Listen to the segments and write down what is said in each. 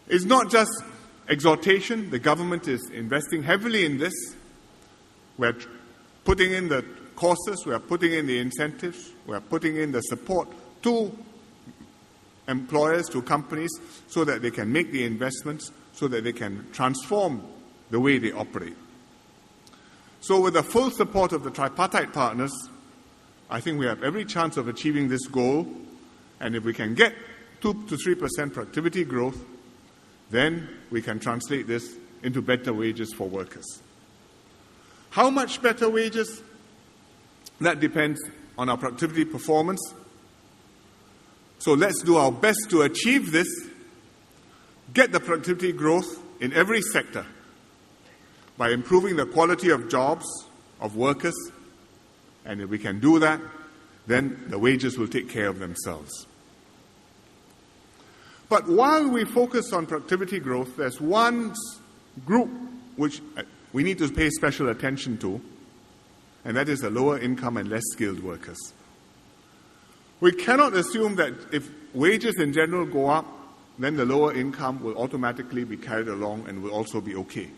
It's not just exhortation. The government is investing heavily in this. We're putting in the courses, we're putting in the incentives, we're putting in the support to employers, to companies, so that they can make the investments, so that they can transform the way they operate. So with the full support of the tripartite partners, I think we have every chance of achieving this goal. And if we can get 2 to 3% productivity growth, then we can translate this into better wages for workers. How much better wages? That depends on our productivity performance. So let's do our best to achieve this, get the productivity growth in every sector by improving the quality of jobs, of workers. And if we can do that, then the wages will take care of themselves. But while we focus on productivity growth, there's one group which we need to pay special attention to, and that is the lower income and less skilled workers. We cannot assume that if wages in general go up, then the lower income will automatically be carried along and will also be okay.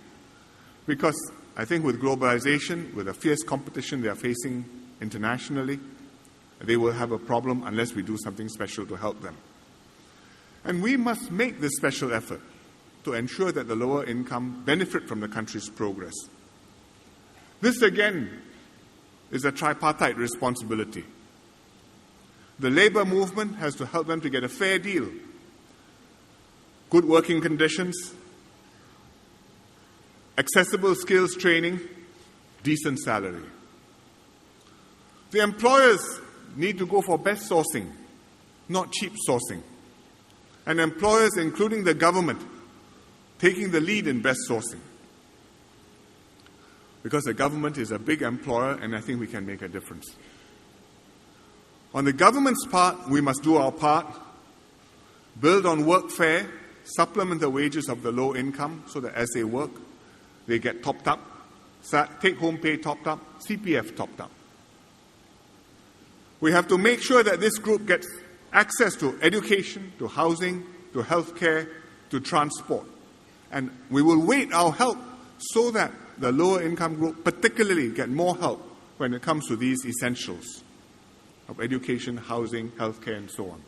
Because I think with globalization, with the fierce competition they are facing internationally, they will have a problem unless we do something special to help them. And we must make this special effort to ensure that the lower income benefit from the country's progress. This, again, is a tripartite responsibility. The labor movement has to help them to get a fair deal, good working conditions, accessible skills training, decent salary. The employers need to go for best sourcing, not cheap sourcing. And employers, including the government, taking the lead in best sourcing. Because the government is a big employer, and I think we can make a difference. On the government's part, we must do our part, build on workfare, supplement the wages of the low income so that as they work, they get topped up, take-home pay topped up, CPF topped up. We have to make sure that this group gets access to education, to housing, to healthcare, to transport. And we will weight our help so that the lower income group particularly get more help when it comes to these essentials of education, housing, healthcare, and so on.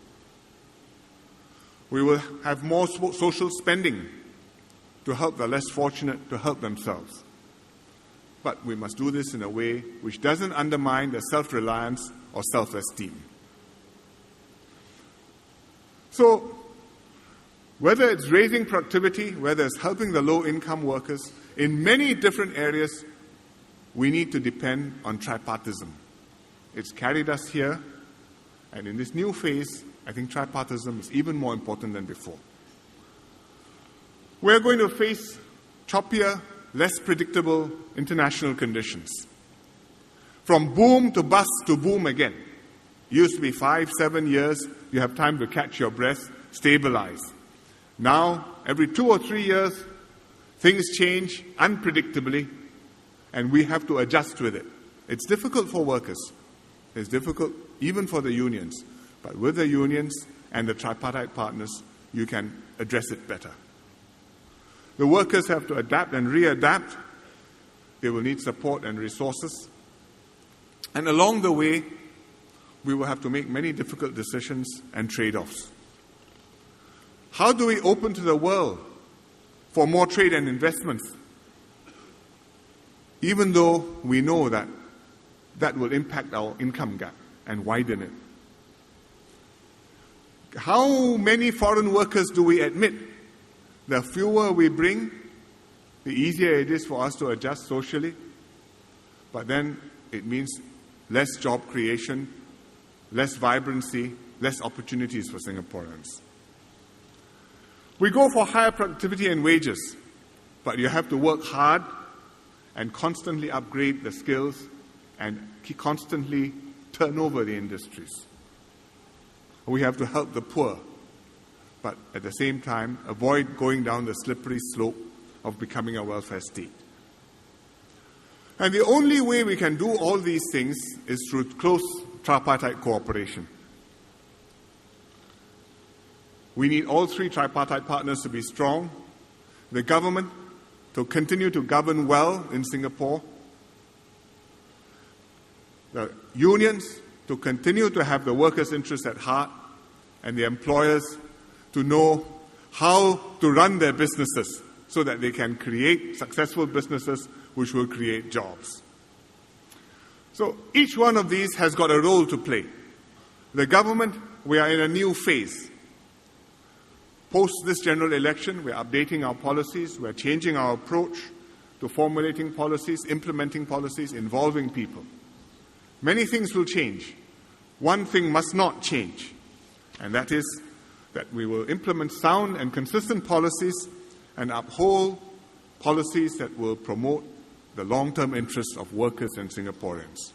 We will have more social spending to help the less fortunate to help themselves. But we must do this in a way which doesn't undermine their self-reliance or self-esteem. So, whether it's raising productivity, whether it's helping the low-income workers, in many different areas, we need to depend on tripartism. It's carried us here, and in this new phase, I think tripartism is even more important than before. We're going to face choppier, less predictable international conditions. From boom to bust to boom again. It used to be 5-7 years, you have time to catch your breath, stabilize. Now, every 2 or 3 years, things change unpredictably, and we have to adjust with it. It's difficult for workers. It's difficult even for the unions. But with the unions and the tripartite partners, you can address it better. The workers have to adapt and readapt. They will need support and resources. And along the way, we will have to make many difficult decisions and trade-offs. How do we open to the world for more trade and investments, even though we know that that will impact our income gap and widen it? How many foreign workers do we admit? The fewer we bring, the easier it is for us to adjust socially. But then it means less job creation, less vibrancy, less opportunities for Singaporeans. We go for higher productivity and wages, but you have to work hard and constantly upgrade the skills and constantly turn over the industries. We have to help the poor, but at the same time, avoid going down the slippery slope of becoming a welfare state. And the only way we can do all these things is through close tripartite cooperation. We need all three tripartite partners to be strong, the government to continue to govern well in Singapore, the unions to continue to have the workers' interests at heart, and the employers to know how to run their businesses so that they can create successful businesses which will create jobs. So each one of these has got a role to play. The government, we are in a new phase. Post this general election, we're updating our policies, we're changing our approach to formulating policies, implementing policies, involving people. Many things will change. One thing must not change, and that is that we will implement sound and consistent policies and uphold policies that will promote the long-term interests of workers and Singaporeans.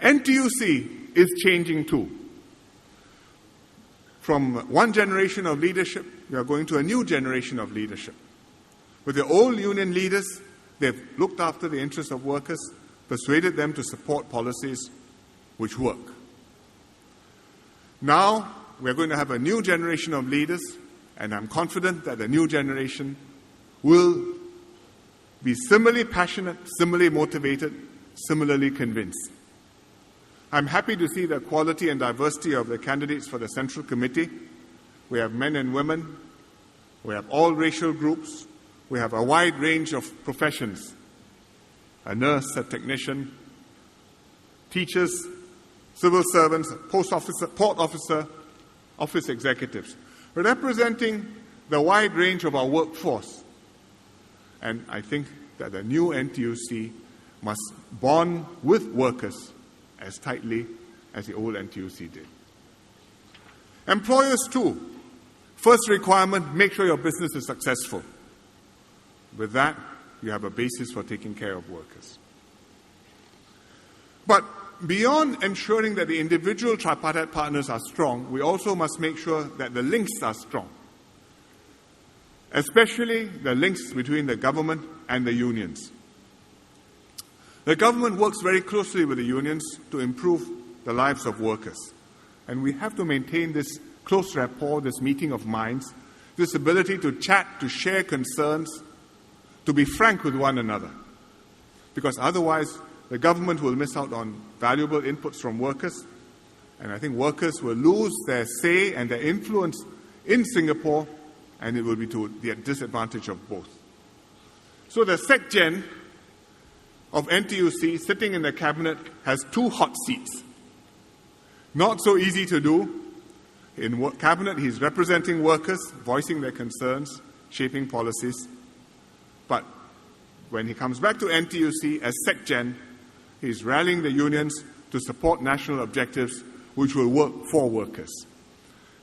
NTUC is changing too. From one generation of leadership, we are going to a new generation of leadership. With the old union leaders, they've looked after the interests of workers, persuaded them to support policies which work. Now, we're going to have a new generation of leaders, and I'm confident that the new generation will be similarly passionate, similarly motivated, similarly convinced. I'm happy to see the quality and diversity of the candidates for the Central Committee. We have men and women. We have all racial groups. We have a wide range of professions. A nurse, a technician, teachers, civil servants, post officer, port officer, office executives, representing the wide range of our workforce. And I think that the new NTUC must bond with workers as tightly as the old NTUC did. Employers too. First requirement, make sure your business is successful. With that, you have a basis for taking care of workers. But beyond ensuring that the individual tripartite partners are strong, we also must make sure that the links are strong, especially the links between the government and the unions. The government works very closely with the unions to improve the lives of workers. And we have to maintain this close rapport, this meeting of minds, this ability to chat, to share concerns, to be frank with one another. Because otherwise, the government will miss out on valuable inputs from workers, and I think workers will lose their say and their influence in Singapore, and it will be to the disadvantage of both. So the SecGen of NTUC sitting in the cabinet has two hot seats. Not so easy to do. In cabinet, he's representing workers, voicing their concerns, shaping policies. But when he comes back to NTUC as SecGen, he's rallying the unions to support national objectives which will work for workers.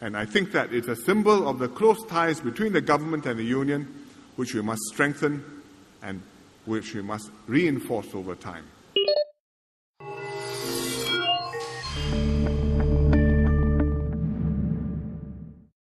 And I think that it's a symbol of the close ties between the government and the union, which we must strengthen and which we must reinforce over time.